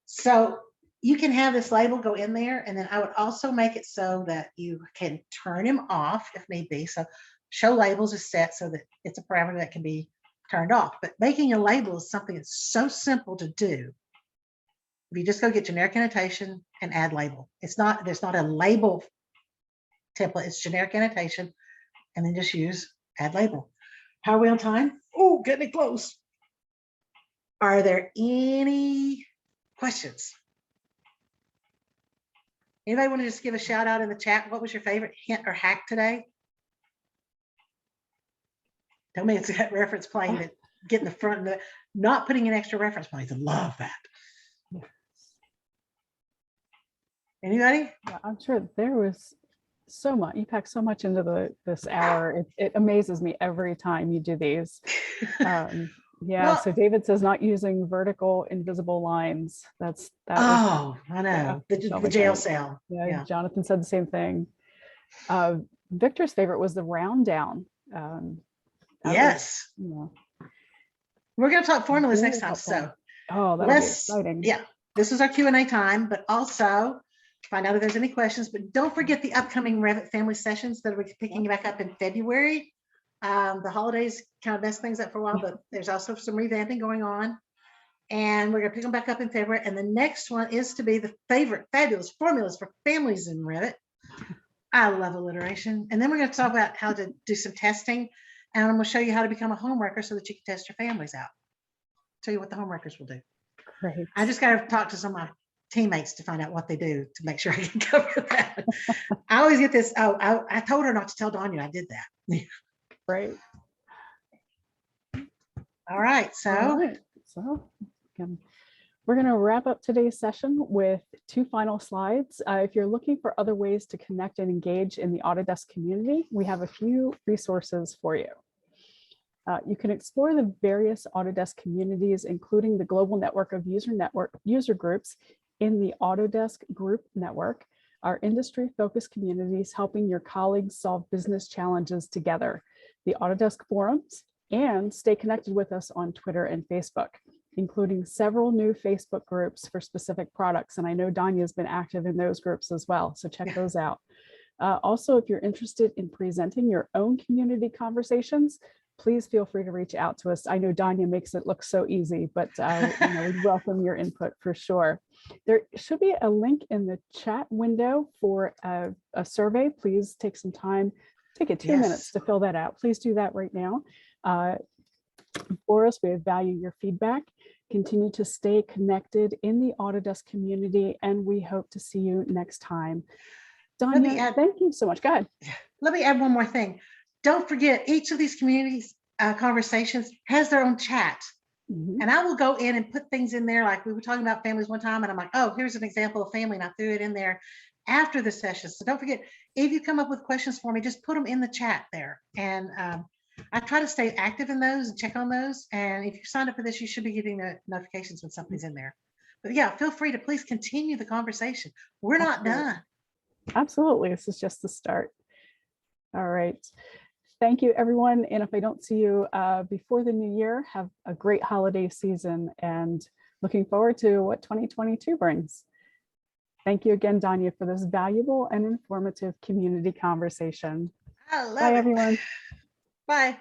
So you can have this label go in there, and then I would also make it so that you can turn him off if need be. So show labels is set so that it's a parameter that can be turned off. But making a label is something that's so simple to do. If you just go get generic annotation and add label, there's not a label template, it's generic annotation, and then just use add label. How are we on time? Oh, getting close. Are there any questions? Anybody want to just give a shout out in the chat? What was your favorite hint or hack today? Tell me it's that reference plane that get in the front and not putting in extra reference planes. I love that. Yes. Anybody? Yeah, I'm sure there was so much. You packed so much into this hour. It amazes me every time you do these. Yeah, well, so David says not using vertical invisible lines. That was, I know. Yeah, the jail cell. Yeah, Jonathan said the same thing. Victor's favorite was the round down. Yes. We're going to talk formulas next time. So that'll be exciting. Yeah, this is our Q&A time, but also find out if there's any questions. But don't forget the upcoming Revit family sessions that we're picking back up in February. The holidays kind of messed things up for a while, but there's also some revamping going on, and we're going to pick them back up in February. And the next one is to be the fabulous formulas for families in Revit. I love alliteration. And then we're going to talk about how to do some testing, and I'm going to show you how to become a homewrecker so that you can test your families out. Tell you what the homewreckers will do. Great. I just got to talk to some of my teammates to find out what they do to make sure I can cover that. I always get this. Oh, I told her not to tell Donnia I did that. Right. All right. So we're going to wrap up today's session with 2 final slides. If you're looking for other ways to connect and engage in the Autodesk community, we have a few resources for you. You can explore the various Autodesk communities, including the global network of user groups in the Autodesk Group Network, our industry-focused communities helping your colleagues solve business challenges together, the Autodesk forums, and stay connected with us on Twitter and Facebook, including several new Facebook groups for specific products. And I know Donnia has been active in those groups as well, so check those out. Also, if you're interested in presenting your own community conversations, please feel free to reach out to us. I know Donnia makes it look so easy, but we welcome your input for sure. There should be a link in the chat window for a survey. Please take some time, take it 2 minutes to fill that out. Please do that right now. For us, we value your feedback. Continue to stay connected in the Autodesk community, and we hope to see you next time. Donnia, thank you so much. Go ahead. Let me add one more thing. Don't forget, each of these communities conversations has their own chat. Mm-hmm. And I will go in and put things in there. Like we were talking about families one time, and I'm like, oh, here's an example of family. And I threw it in there after the session. So don't forget, if you come up with questions for me, just put them in the chat there. And I try to stay active in those and check on those. And if you signed up for this, you should be getting the notifications when something's in there. But yeah, feel free to please continue the conversation. We're not done. Absolutely. This is just the start. All right. Thank you, everyone. And if I don't see you before the new year, have a great holiday season and looking forward to what 2022 brings. Thank you again, Donnia, for this valuable and informative community conversation. I love it. Bye, everyone. Bye.